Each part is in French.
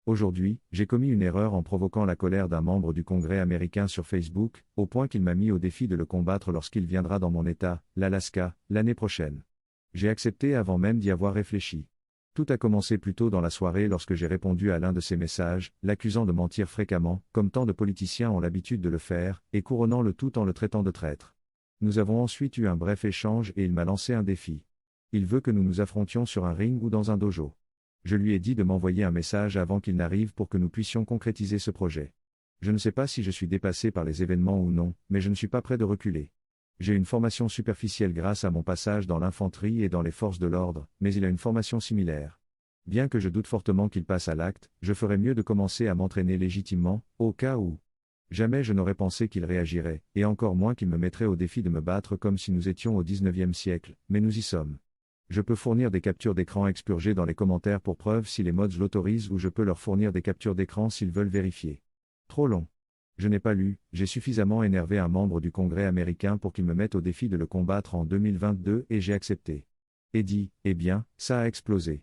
Aujourd'hui, j'ai commis une erreur en provoquant la colère d'un membre du Congrès américain sur Facebook, au point qu'il m'a mis au défi de le combattre lorsqu'il viendra dans mon État, l'Alaska, l'année prochaine. J'ai accepté avant même d'y avoir réfléchi. Tout a commencé plus tôt dans la soirée lorsque j'ai répondu à l'un de ses messages, l'accusant de mentir fréquemment, comme tant de politiciens ont l'habitude de le faire, et couronnant le tout en le traitant de traître. Nous avons ensuite eu un bref échange et il m'a lancé un défi. Il veut que nous nous affrontions sur un ring ou dans un dojo. Je lui ai dit de m'envoyer un message avant qu'il n'arrive pour que nous puissions concrétiser ce projet. Je ne sais pas si je suis dépassé par les événements ou non, mais je ne suis pas prêt de reculer. J'ai une formation superficielle grâce à mon passage dans l'infanterie et dans les forces de l'ordre, mais il a une formation similaire. Bien que je doute fortement qu'il passe à l'acte, je ferais mieux de commencer à m'entraîner légitimement, au cas où. Jamais je n'aurais pensé qu'il réagirait, et encore moins qu'il me mettrait au défi de me battre comme si nous étions au XIXe siècle, mais nous y sommes. Je peux fournir des captures d'écran expurgées dans les commentaires pour preuve si les mods l'autorisent ou je peux leur fournir des captures d'écran s'ils veulent vérifier. Trop long. Je n'ai pas lu, j'ai suffisamment énervé un membre du Congrès américain pour qu'il me mette au défi de le combattre en 2022 et j'ai accepté. Et dit, eh bien, ça a explosé.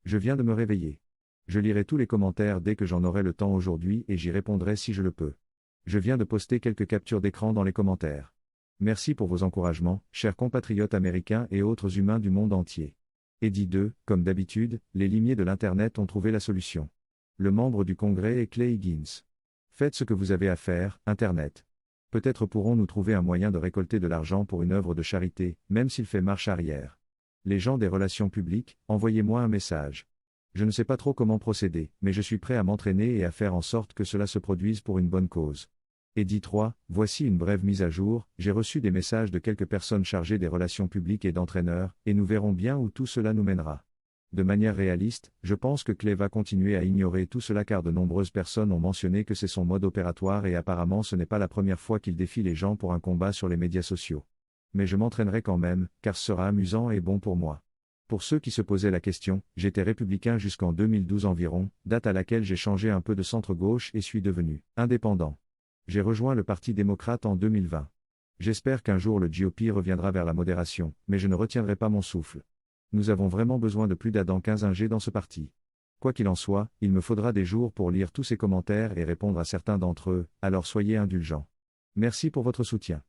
Je viens de me réveiller. Je lirai tous les commentaires dès que j'en aurai le temps aujourd'hui et j'y répondrai si je le peux. Je viens de poster quelques captures d'écran dans les commentaires. Merci pour vos encouragements, chers compatriotes américains et autres humains du monde entier. Eddie 2, comme d'habitude, les limiers de l'Internet ont trouvé la solution. Le membre du Congrès est Clay Higgins. Faites ce que vous avez à faire, Internet. Peut-être pourrons-nous trouver un moyen de récolter de l'argent pour une œuvre de charité, même s'il fait marche arrière. Les gens des relations publiques, envoyez-moi un message. Je ne sais pas trop comment procéder, mais je suis prêt à m'entraîner et à faire en sorte que cela se produise pour une bonne cause. Eddie 3, voici une brève mise à jour, j'ai reçu des messages de quelques personnes chargées des relations publiques et d'entraîneurs, et nous verrons bien où tout cela nous mènera. De manière réaliste, je pense que Clay va continuer à ignorer tout cela car de nombreuses personnes ont mentionné que c'est son mode opératoire et apparemment ce n'est pas la première fois qu'il défie les gens pour un combat sur les médias sociaux. Mais je m'entraînerai quand même, car ce sera amusant et bon pour moi. Pour ceux qui se posaient la question, j'étais républicain jusqu'en 2012 environ, date à laquelle j'ai changé un peu de centre-gauche et suis devenu indépendant. J'ai rejoint le Parti démocrate en 2020. J'espère qu'un jour le GOP reviendra vers la modération, mais je ne retiendrai pas mon souffle. Nous avons vraiment besoin de plus d'Adam 15 dans ce parti. Quoi qu'il en soit, il me faudra des jours pour lire tous ces commentaires et répondre à certains d'entre eux, alors soyez indulgents. Merci pour votre soutien.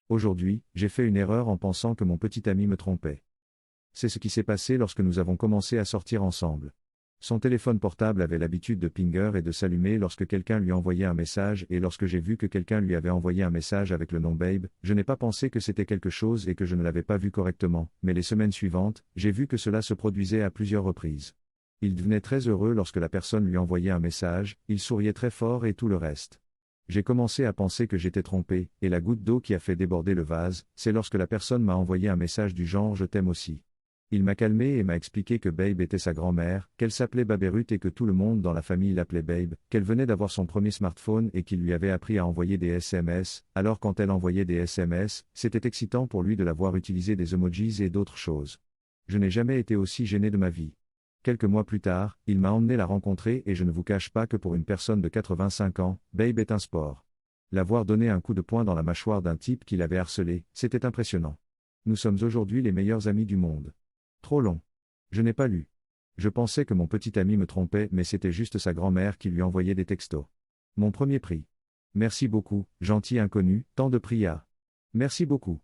Aujourd'hui, j'ai fait une erreur en pensant que mon petit ami me trompait. C'est ce qui s'est passé lorsque nous avons commencé à sortir ensemble. Son téléphone portable avait l'habitude de pinger et de s'allumer lorsque quelqu'un lui envoyait un message et lorsque j'ai vu que quelqu'un lui avait envoyé un message avec le nom Babe, je n'ai pas pensé que c'était quelque chose et que je ne l'avais pas vu correctement, mais les semaines suivantes, j'ai vu que cela se produisait à plusieurs reprises. Il devenait très heureux lorsque la personne lui envoyait un message, il souriait très fort et tout le reste. J'ai commencé à penser que j'étais trompé, et la goutte d'eau qui a fait déborder le vase, c'est lorsque la personne m'a envoyé un message du genre « Je t'aime aussi ». Il m'a calmé et m'a expliqué que Babe était sa grand-mère, qu'elle s'appelait Baberut et que tout le monde dans la famille l'appelait Babe, qu'elle venait d'avoir son premier smartphone et qu'il lui avait appris à envoyer des SMS, alors quand elle envoyait des SMS, c'était excitant pour lui de la voir utiliser des emojis et d'autres choses. Je n'ai jamais été aussi gêné de ma vie. Quelques mois plus tard, il m'a emmené la rencontrer et je ne vous cache pas que pour une personne de 85 ans, Babe est un sport. La voir donner un coup de poing dans la mâchoire d'un type qui l'avait harcelé, c'était impressionnant. Nous sommes aujourd'hui les meilleurs amis du monde. Trop long. Je n'ai pas lu. Je pensais que mon petit ami me trompait mais c'était juste sa grand-mère qui lui envoyait des textos. Mon premier prix. Merci beaucoup, gentil inconnu, tant de prix à. Merci beaucoup.